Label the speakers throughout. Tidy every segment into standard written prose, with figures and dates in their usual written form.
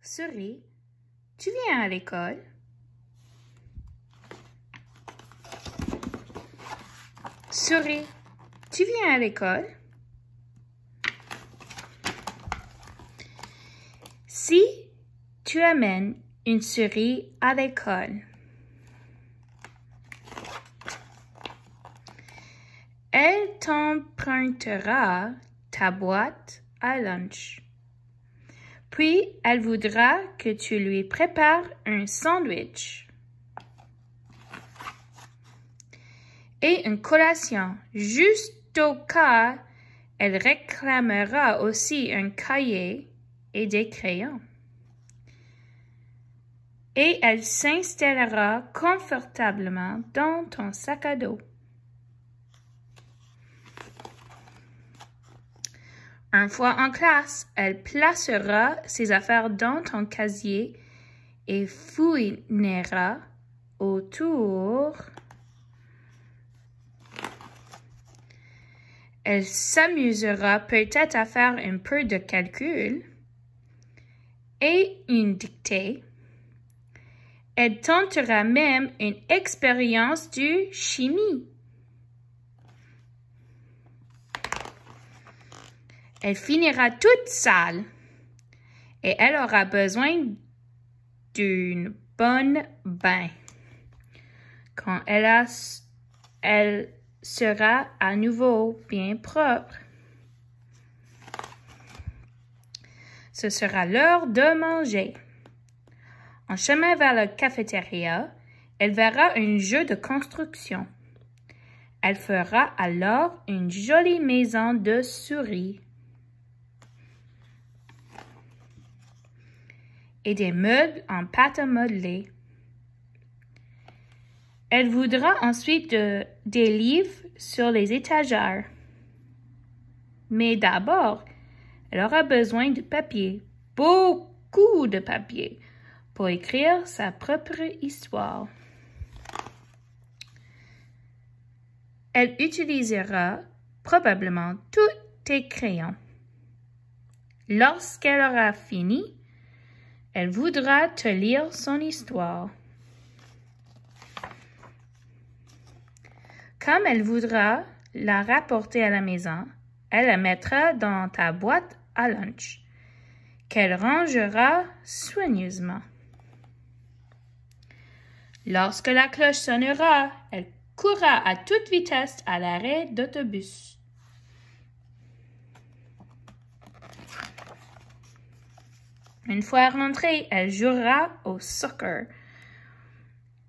Speaker 1: Souris, tu viens à l'école? Souris, tu viens à l'école? Si tu amènes une souris à l'école, elle t'empruntera ta boîte à lunch. Puis, elle voudra que tu lui prépares un sandwich et une collation. Juste au cas, elle réclamera aussi un cahier et des crayons. Et elle s'installera confortablement dans ton sac à dos. Une fois en classe, elle placera ses affaires dans ton casier et fouinera autour. Elle s'amusera peut-être à faire un peu de calcul et une dictée. Elle tentera même une expérience de chimie. Elle finira toute sale et elle aura besoin d'une bonne bain. Quand elle sera à nouveau bien propre, ce sera l'heure de manger. En chemin vers la cafétéria, elle verra un jeu de construction. Elle fera alors une jolie maison de souris et des meubles en pâte à modeler. Elle voudra ensuite des livres sur les étagères. Mais d'abord, elle aura besoin de papier, beaucoup de papier, pour écrire sa propre histoire. Elle utilisera probablement tous tes crayons. Lorsqu'elle aura fini, elle voudra te lire son histoire. Comme elle voudra la rapporter à la maison, elle la mettra dans ta boîte à lunch, qu'elle rangera soigneusement. Lorsque la cloche sonnera, elle courra à toute vitesse à l'arrêt d'autobus. Une fois rentrée, elle jouera au soccer.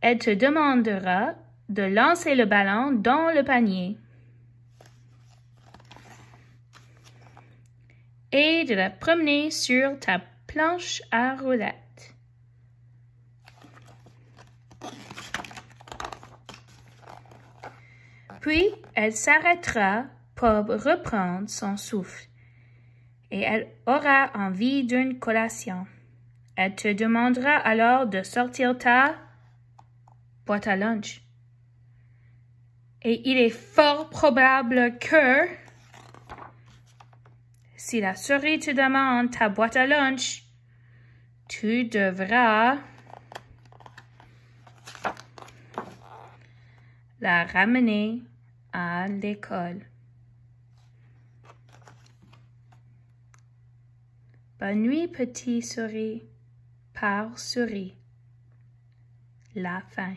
Speaker 1: Elle te demandera de lancer le ballon dans le panier et de la promener sur ta planche à roulettes. Puis, elle s'arrêtera pour reprendre son souffle et elle aura envie d'une collation. Elle te demandera alors de sortir ta boîte à lunch. Et il est fort probable que, si la souris te demande ta boîte à lunch, tu devras la ramener à l'école. Bonne nuit, petit souris, par souris. La fin.